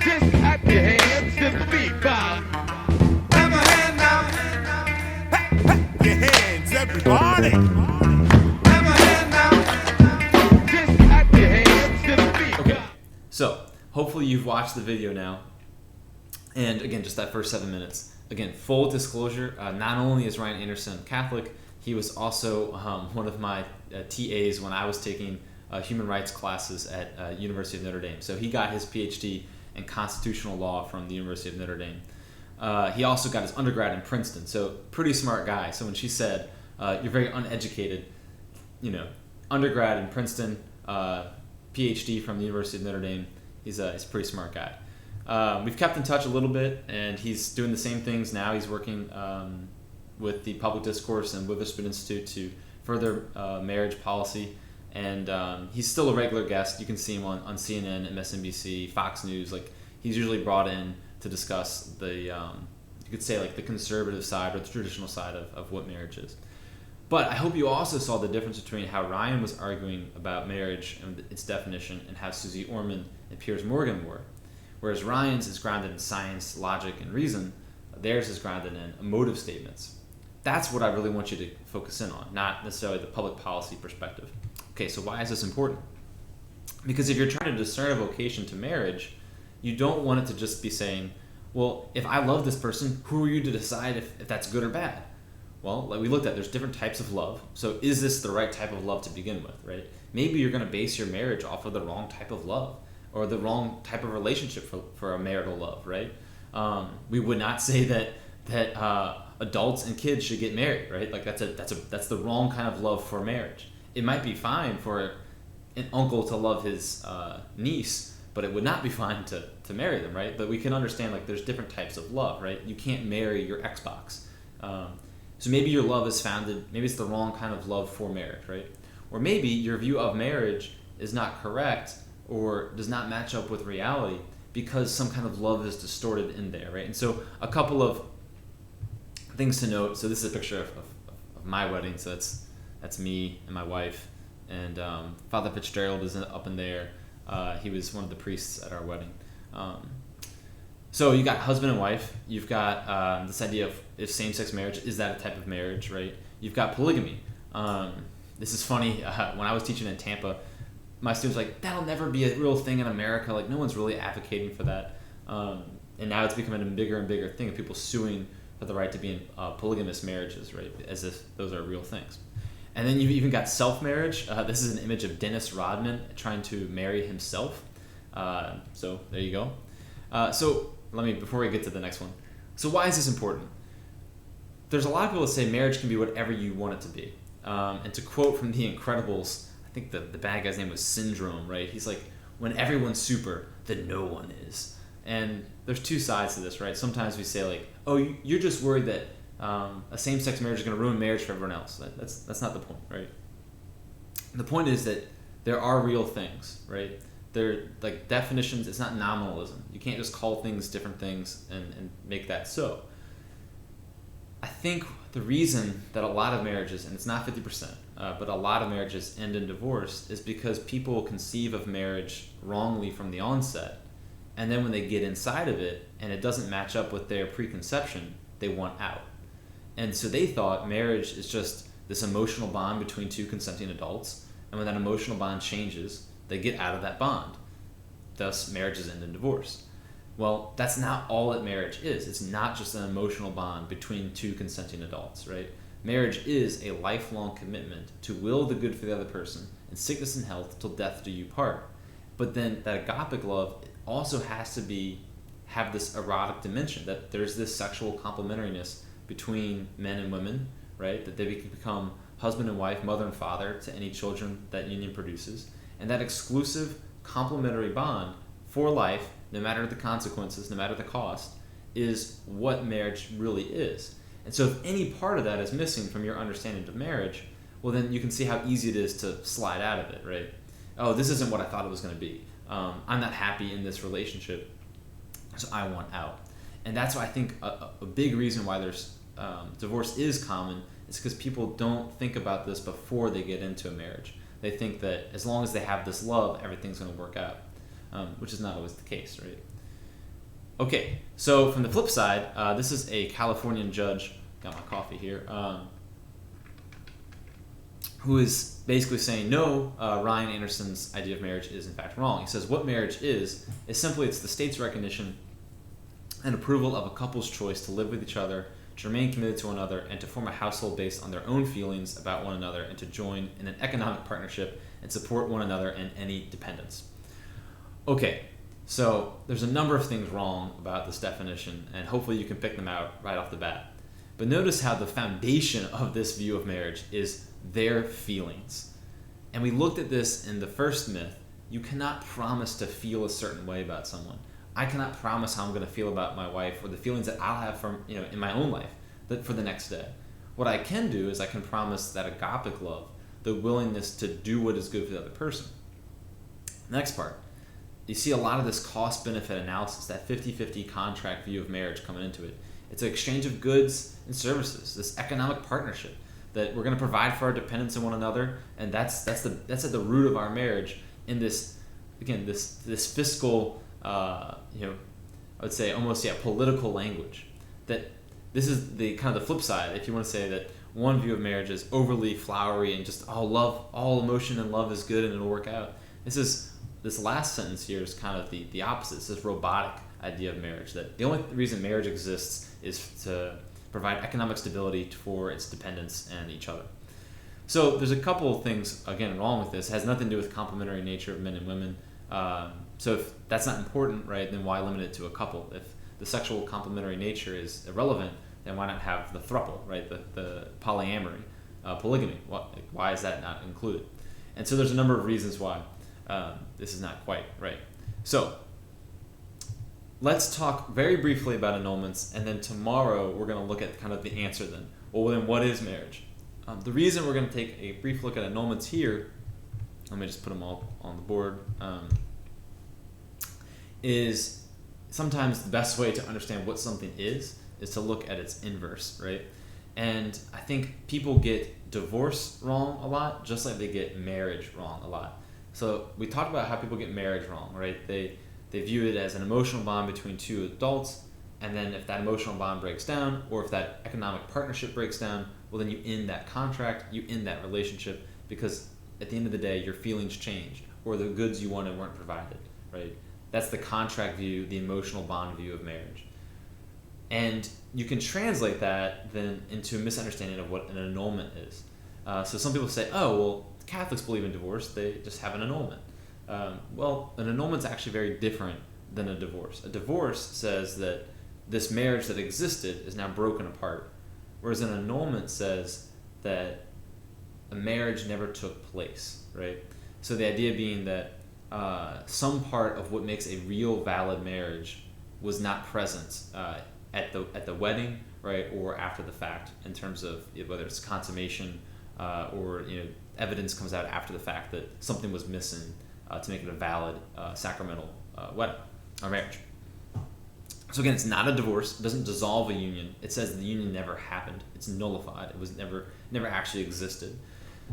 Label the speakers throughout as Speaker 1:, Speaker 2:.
Speaker 1: Just clap your hands to the beat, Bob. Clap your hands now.
Speaker 2: Your hands, everybody.
Speaker 1: Clap your hands now. Just clap your hands to the beat.
Speaker 3: Okay, so hopefully you've watched the video now. And again, just that first 7 minutes. Again, full disclosure, not only is Ryan Anderson Catholic, he was also one of my TAs when I was taking human rights classes at University of Notre Dame. So he got his PhD in constitutional law from the University of Notre Dame. He also got his undergrad in Princeton, so pretty smart guy. So when she said, you're very uneducated, undergrad in Princeton, PhD from the University of Notre Dame, he's a pretty smart guy. We've kept in touch a little bit, and he's doing the same things now. He's working with the Public Discourse and Witherspoon Institute to further marriage policy, and he's still a regular guest. You can see him on CNN, MSNBC, Fox News. Like, he's usually brought in to discuss the, you could say, like the conservative side or the traditional side of what marriage is. But I hope you also saw the difference between how Ryan was arguing about marriage and its definition and how Susie Orman and Piers Morgan were. Whereas Ryan's is grounded in science, logic, and reason, theirs is grounded in emotive statements. That's what I really want you to focus in on, not necessarily the public policy perspective. Okay, so why is this important? Because if you're trying to discern a vocation to marriage, you don't want it to just be saying, well, if I love this person, who are you to decide if that's good or bad? Well, like we looked at, there's different types of love. So is this the right type of love to begin with, right? Maybe you're going to base your marriage off of the wrong type of love, or the wrong type of relationship for a marital love, right? We would not say that adults and kids should get married, right? Like that's the wrong kind of love for marriage. It might be fine for an uncle to love his niece, but it would not be fine to marry them, right? But we can understand, like, there's different types of love, right? You can't marry your Xbox. So maybe your love is founded, maybe it's the wrong kind of love for marriage, right? Or maybe your view of marriage is not correct or does not match up with reality because some kind of love is distorted in there, right? And so a couple of things to note. So this is a picture of my wedding. So that's me and my wife, and Father Fitzgerald is up in there. He was one of the priests at our wedding. So you got husband and wife. You've got this idea of if same-sex marriage, is that a type of marriage, right? You've got polygamy. This is funny. When I was teaching in Tampa, my students were like, that'll never be a real thing in America. Like, no one's really advocating for that. And now it's becoming a bigger and bigger thing of people suing for the right to be in polygamous marriages, right? As if those are real things. And then you've even got self-marriage. This is an image of Dennis Rodman trying to marry himself. So there you go. So before we get to the next one. So why is this important? There's a lot of people that say marriage can be whatever you want it to be. And to quote from The Incredibles, I think the bad guy's name was Syndrome, right? He's like, when everyone's super, then no one is. And there's two sides to this, right? Sometimes we say, like, oh, you're just worried that a same-sex marriage is going to ruin marriage for everyone else. That's not the point, right? The point is that there are real things, right? They're like definitions. It's not nominalism. You can't just call things different things and make that so. I think the reason that a lot of marriages, and it's not 50%, but a lot of marriages end in divorce is because people conceive of marriage wrongly from the onset, and then when they get inside of it and it doesn't match up with their preconception, they want out. And so they thought marriage is just this emotional bond between two consenting adults, and when that emotional bond changes, they get out of that bond. Thus, marriages end in divorce. Well, that's not all that marriage is. It's not just an emotional bond between two consenting adults, right? Marriage is a lifelong commitment to will the good for the other person in sickness and health till death do you part. But then that agapic love also has to have this erotic dimension, that there's this sexual complementariness between men and women, right? That they can become husband and wife, mother and father to any children that union produces. And that exclusive complementary bond for life, no matter the consequences, no matter the cost, is what marriage really is. And so if any part of that is missing from your understanding of marriage, well, then you can see how easy it is to slide out of it, right? Oh, this isn't what I thought it was going to be. I'm not happy in this relationship, so I want out. And that's why I think a big reason why there's divorce is common is because people don't think about this before they get into a marriage. They think that as long as they have this love, everything's going to work out, which is not always the case, right? Okay, so from the flip side, this is a Californian judge, got my coffee here, who is basically saying, no, Ryan Anderson's idea of marriage is in fact wrong. He says what marriage is simply it's the state's recognition and approval of a couple's choice to live with each other, to remain committed to one another, and to form a household based on their own feelings about one another, and to join in an economic partnership and support one another in any dependence. Okay, so there's a number of things wrong about this definition, and hopefully you can pick them out right off the bat. But notice how the foundation of this view of marriage is their feelings. And we looked at this in the first myth. You cannot promise to feel a certain way about someone. I cannot promise how I'm going to feel about my wife or the feelings that I'll have from, in my own life for the next day. What I can do is I can promise that agapic love, the willingness to do what is good for the other person. Next part, you see a lot of this cost-benefit analysis, that 50-50 contract view of marriage coming into it. It's an exchange of goods and services, this economic partnership that we're going to provide for our dependence on one another, and that's at the root of our marriage. In this, again, this fiscal, I would say almost political language. That this is the kind of the flip side. If you want to say that one view of marriage is overly flowery and just all emotion and love is good and it'll work out. This last sentence here is kind of the opposite. It's this robotic idea of marriage, that the only reason marriage exists is to provide economic stability for its dependents and each other. So there's a couple of things, again, wrong with this. It has nothing to do with complementary nature of men and women. So if that's not important, right, then why limit it to a couple? If the sexual complementary nature is irrelevant, then why not have the throuple, right, the polyamory, polygamy? Why is that not included? And so there's a number of reasons why this is not quite right. So let's talk very briefly about annulments, and then tomorrow we're going to look at kind of the answer then. Well, then what is marriage? The reason we're going to take a brief look at annulments here, let me just put them all on the board, is sometimes the best way to understand what something is to look at its inverse, right? And I think people get divorce wrong a lot, just like they get marriage wrong a lot. So we talked about how people get marriage wrong, right? They view it as an emotional bond between two adults, and then if that emotional bond breaks down, or if that economic partnership breaks down, well, then you end that contract, you end that relationship, because at the end of the day, your feelings changed, or the goods you wanted weren't provided, right? That's the contract view, the emotional bond view of marriage. And you can translate that then into a misunderstanding of what an annulment is. So some people say, oh, well, Catholics believe in divorce, they just have an annulment. Well, an annulment is actually very different than a divorce. A divorce says that this marriage that existed is now broken apart, whereas an annulment says that a marriage never took place, right? So the idea being that some part of what makes a real valid marriage was not present at the wedding, right, or after the fact, in terms of whether it's consummation or evidence comes out after the fact that something was missing to make it a valid sacramental wedding or marriage. So again, it's not a divorce. It doesn't dissolve a union. It says the union never happened. It's nullified. It was never actually existed.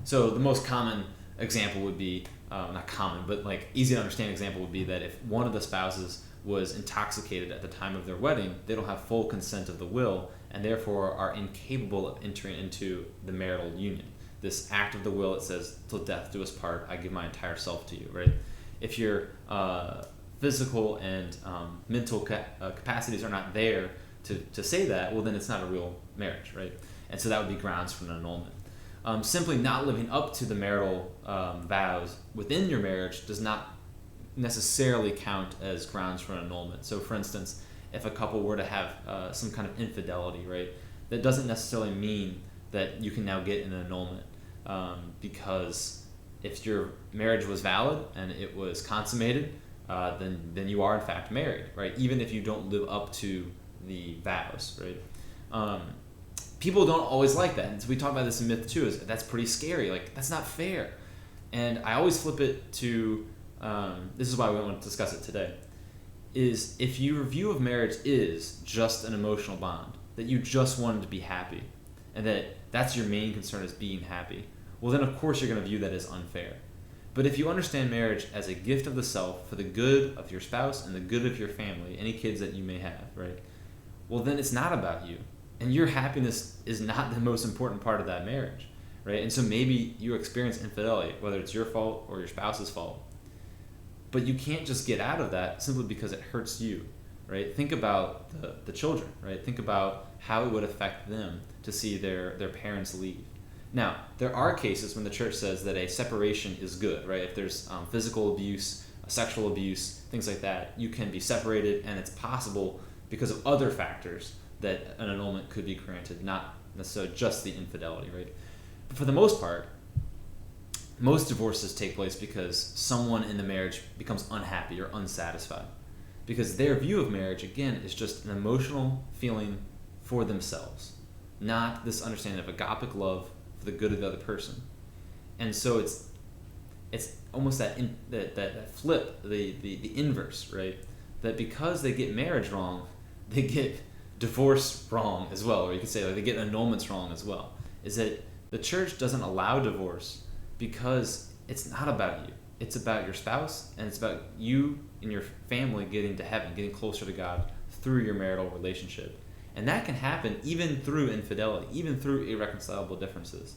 Speaker 3: So the most common example would be, not common, but like easy to understand example would be that if one of the spouses was intoxicated at the time of their wedding, they don't have full consent of the will, and therefore are incapable of entering into the marital union. This act of the will, it says, till death do us part, I give my entire self to you, right? If your physical and mental capacities are not there to say that, well, then it's not a real marriage, right? And so that would be grounds for an annulment. Simply not living up to the marital vows within your marriage does not necessarily count as grounds for an annulment. So for instance, if a couple were to have some kind of infidelity, right, that doesn't necessarily mean that you can now get an annulment, because if your marriage was valid and it was consummated, then you are in fact married, right? Even if you don't live up to the vows, right? People don't always like that, and so we talk about this in myth too. Is that's pretty scary? Like, that's not fair. And I always flip it to this is why we want to discuss it today. Is if your view of marriage is just an emotional bond, that you just wanted to be happy, and that's your main concern is being happy, well then of course you're going to view that as unfair. But if you understand marriage as a gift of the self for the good of your spouse and the good of your family, any kids that you may have, right? Well, then it's not about you. And your happiness is not the most important part of that marriage, right? And so maybe you experience infidelity, whether it's your fault or your spouse's fault. But you can't just get out of that simply because it hurts you, right? Think about the children, right? Think about how it would affect them to see their parents leave. Now, there are cases when the church says that a separation is good, right? If there's physical abuse, sexual abuse, things like that, you can be separated, and it's possible because of other factors that an annulment could be granted, not necessarily just the infidelity, right? But for the most part, most divorces take place because someone in the marriage becomes unhappy or unsatisfied. Because their view of marriage, again, is just an emotional feeling for themselves, not this understanding of agapic love for the good of the other person. And so it's almost that flip, the inverse, right? That because they get marriage wrong, they get divorce wrong as well, or you could say like they get annulments wrong as well. Is that the church doesn't allow divorce because it's not about you. It's about your spouse, and it's about you and your family getting to heaven, getting closer to God through your marital relationship. And that can happen even through infidelity, even through irreconcilable differences.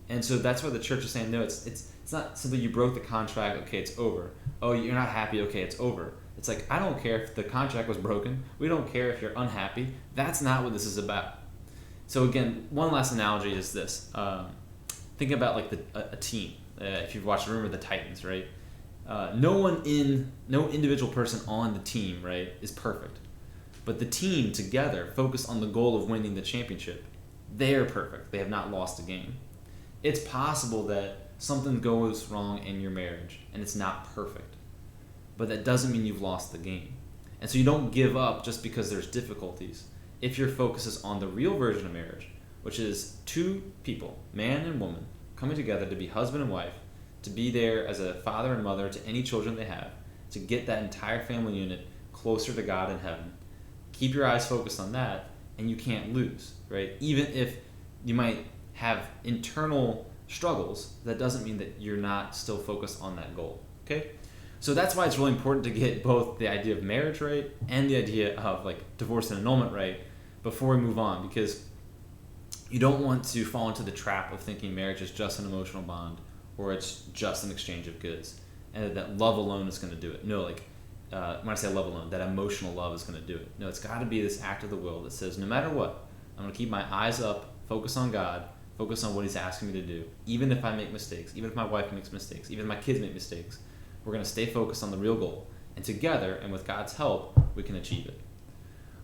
Speaker 3: And so that's why the church is saying, no, it's not simply you broke the contract, okay, it's over. Oh, you're not happy, okay, it's over. It's like, I don't care if the contract was broken. We don't care if you're unhappy. That's not what this is about. So again, one last analogy is this. Think about like a team. If you've watched Remember the Titans, right? No individual person on the team, right, is perfect. But the team together focus on the goal of winning the championship. They are perfect. They have not lost a game. It's possible that something goes wrong in your marriage and it's not perfect. But that doesn't mean you've lost the game. And so you don't give up just because there's difficulties. If your focus is on the real version of marriage, which is two people, man and woman, coming together to be husband and wife, to be there as a father and mother to any children they have, to get that entire family unit closer to God in heaven. Keep your eyes focused on that, and you can't lose, right? Even if you might have internal struggles, that doesn't mean that you're not still focused on that goal, okay? So that's why it's really important to get both the idea of marriage right and the idea of like divorce and annulment right before we move on, because you don't want to fall into the trap of thinking marriage is just an emotional bond or it's just an exchange of goods and that love alone is going to do it. No, when I say love alone, that emotional love is going to do it. No, it's got to be this act of the will that says no matter what, I'm going to keep my eyes up, focus on God, focus on what He's asking me to do. Even if I make mistakes, even if my wife makes mistakes, even if my kids make mistakes, we're going to stay focused on the real goal. And together, and with God's help, we can achieve it.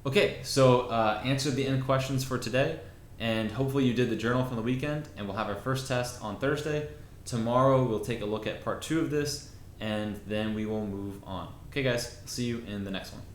Speaker 3: Okay, so answered the end questions for today, and hopefully you did the journal from the weekend, and we'll have our first test on Thursday. Tomorrow, we'll take a look at part 2 of this, and then we will move on. Okay, guys, see you in the next one.